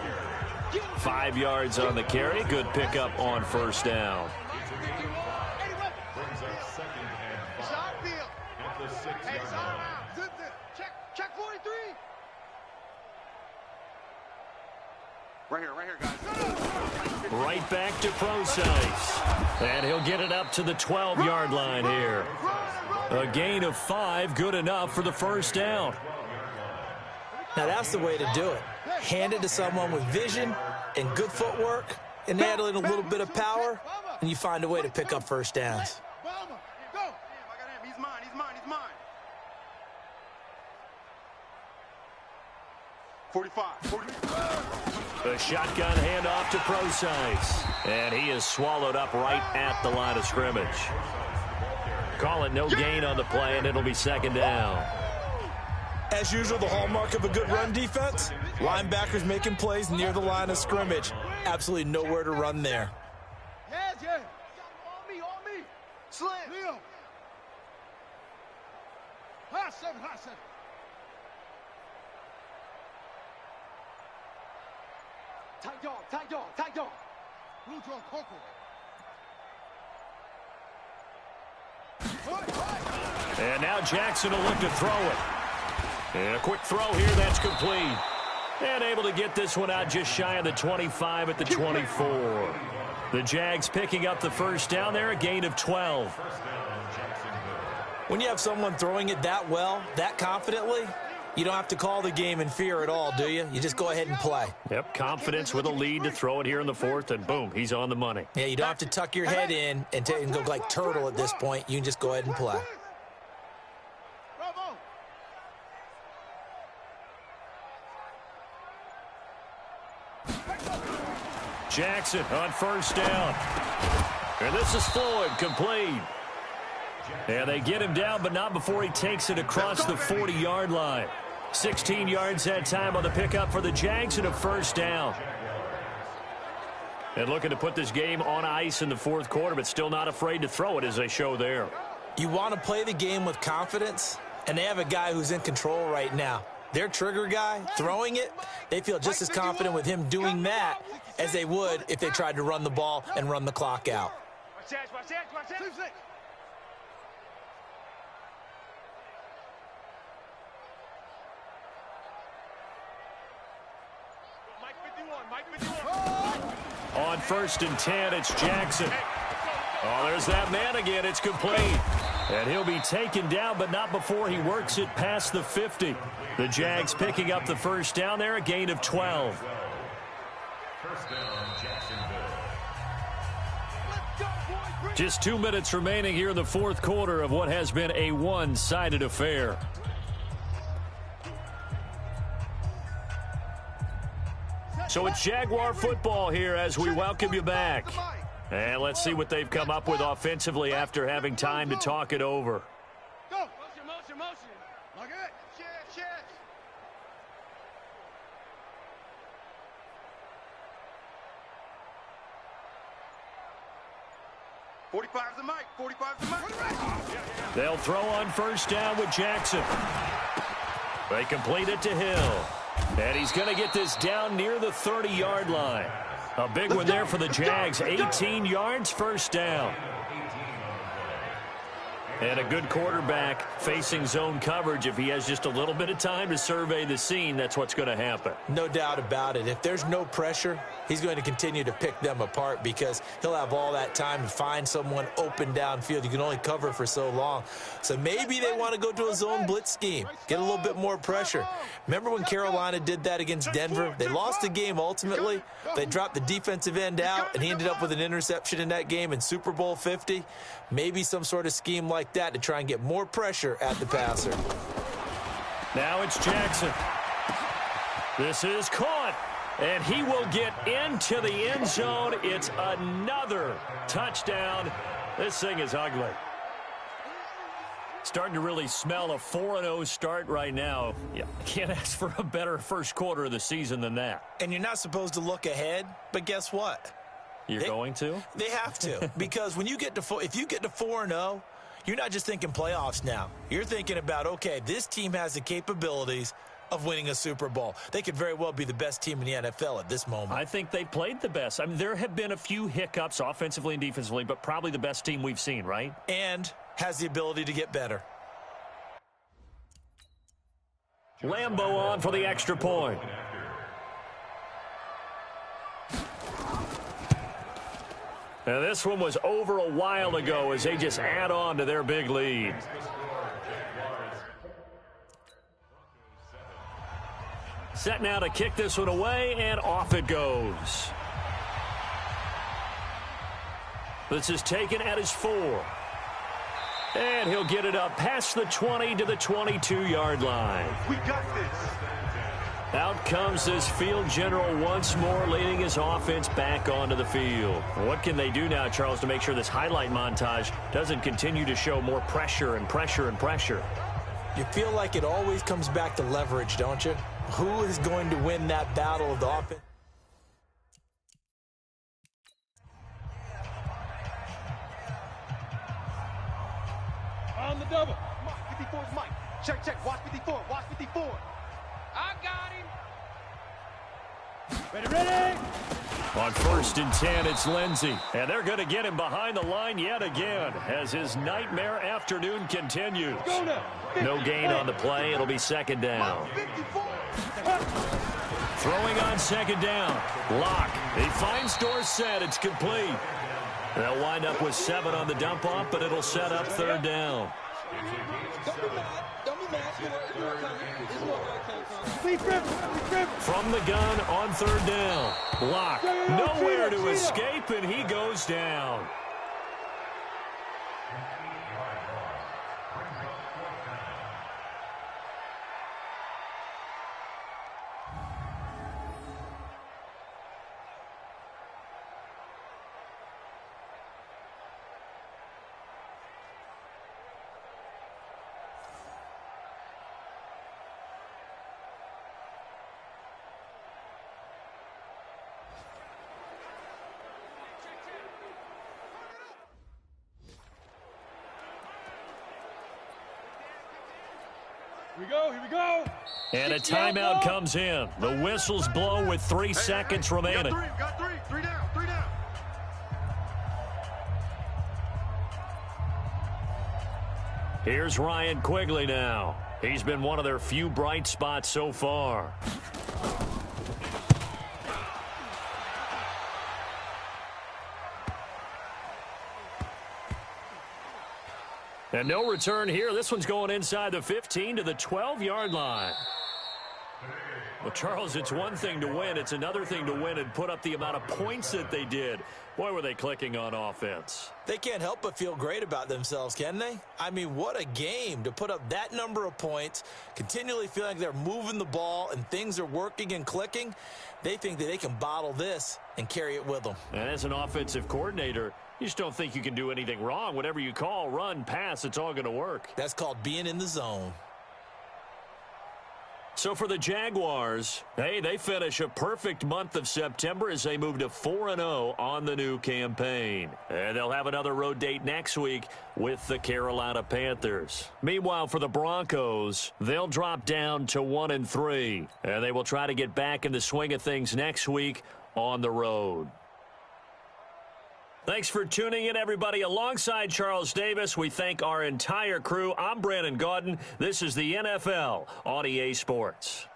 5 yards on the carry. Good pickup on first down. Brings up 2nd and 5 at the 6-yard line. Check 43. Right here, guys. Right back to Procise. And he'll get it up to the 12-yard line here. A gain of 5, good enough for the first down. Now that's the way to do it. Hand it to someone with vision and good footwork, and add in a little bit of power, and you find a way to pick up first downs. I got him. He's mine. 45. The shotgun handoff to Procise. And he is swallowed up right at the line of scrimmage. Call it no gain on the play, and it'll be 2nd down. As usual, the hallmark of a good run defense, linebackers making plays near the line of scrimmage. Absolutely nowhere to run there. Yeah. On me. Slim. Leo. High 7. Tight dog. Blue draw, Coco. And now Jackson will look to throw it. And a quick throw here, that's complete. And able to get this one out just shy of the 25 at the 24. The Jags picking up the first down there, a gain of 12. When you have someone throwing it that well, that confidently, You don't have to call the game in fear at all, do you? You just go ahead and play. Yep, confidence with a lead to throw it here in the fourth, and boom, he's on the money. Yeah, you don't have to tuck your head in and go like turtle at this point. You can just go ahead and play. Jackson on first down. And this is Floyd, complete. And they get him down, but not before he takes it across the 40-yard line. 16 yards that time on the pickup for the Jags and a first down. And looking to put this game on ice in the fourth quarter, but still not afraid to throw it as they show there. You want to play the game with confidence, and they have a guy who's in control right now. Their trigger guy, throwing it, they feel just as confident with him doing that as they would if they tried to run the ball and run the clock out. On first and 10, it's Jackson. Oh, there's that man again. It's complete. And he'll be taken down, but not before he works it past the 50. The Jags picking up the first down there, a gain of 12. First down, Jacksonville. Just 2 minutes remaining here in the fourth quarter of what has been a one-sided affair. So it's Jaguar football here as we welcome you back. And let's see what they've come up with offensively after having time to talk it over. Go. Motion. Like it. Check. 45's the mic. 45's the mic. They'll throw on first down with Jackson. They complete it to Hill. And he's going to get this down near the 30-yard line. A big one there for the Jags. 18 yards, first down. And a good quarterback facing zone coverage. If he has just a little bit of time to survey the scene, that's what's going to happen. No doubt about it. If there's no pressure, he's going to continue to pick them apart because he'll have all that time to find someone open downfield. You can only cover for so long. So maybe they want to go to a zone blitz scheme, get a little bit more pressure. Remember when Carolina did that against Denver? They lost the game ultimately. They dropped the defensive end out, and he ended up with an interception in that game in Super Bowl 50. Maybe some sort of scheme like that to try and get more pressure at the passer. Now it's Jackson. This is caught, and he will get into the end zone. It's another touchdown. This thing is ugly. Starting to really smell a 4-0 start right now. Yeah, can't ask for a better first quarter of the season than that. And you're not supposed to look ahead, but guess what? You're going to? They have to, because when you get to if you get to 4-0, you're not just thinking playoffs now. You're thinking about, okay, this team has the capabilities of winning a Super Bowl. They could very well be the best team in the NFL at this moment. I think they played the best. I mean, there have been a few hiccups offensively and defensively, but probably the best team we've seen, right? And has the ability to get better. Lambeau on for the extra point. Now, this one was over a while ago as they just add on to their big lead. Set now to kick this one away, and off it goes. This is taken at his 4. And he'll get it up past the 20 to the 22-yard line. We got this. Out comes this field general once more, leading his offense back onto the field. What can they do now, Charles, to make sure this highlight montage doesn't continue to show more pressure and pressure and pressure? You feel like it always comes back to leverage, don't you? Who is going to win that battle of the offense? On the double. 54's Mike. Check. Watch 54. Watch 54. I got him. Ready. On first and 10, it's Lindsey. And they're going to get him behind the line yet again as his nightmare afternoon continues. Go now. No gain on the play. It'll be second down. Throwing on second down. Lock. He finds Dorsett. It's complete. They'll wind up with 7 on the dump-off, but it'll set up third down. Don't be mad. Don't be mad. It's more coming. It's more coming. From the gun on third down. Block. Nowhere to escape, and he goes down. Here we go. And a timeout comes in. The whistles blow with 3 seconds remaining. Got three down. Here's Ryan Quigley now. He's been one of their few bright spots so far. And no return here. This one's going inside the 15 to the 12-yard line. Well, Charles, it's one thing to win. It's another thing to win and put up the amount of points that they did. Boy, were they clicking on offense. They can't help but feel great about themselves, can they? I mean, what a game to put up that number of points, continually feeling like they're moving the ball and things are working and clicking. They think that they can bottle this and carry it with them. And as an offensive coordinator, you just don't think you can do anything wrong. Whatever you call, run, pass, it's all going to work. That's called being in the zone. So for the Jaguars, hey, they finish a perfect month of September as they move to 4-0 on the new campaign. And they'll have another road date next week with the Carolina Panthers. Meanwhile, for the Broncos, they'll drop down to 1-3. And they will try to get back in the swing of things next week on the road. Thanks for tuning in, everybody. Alongside Charles Davis, we thank our entire crew. I'm Brandon Gaudin. This is the NFL on EA Sports.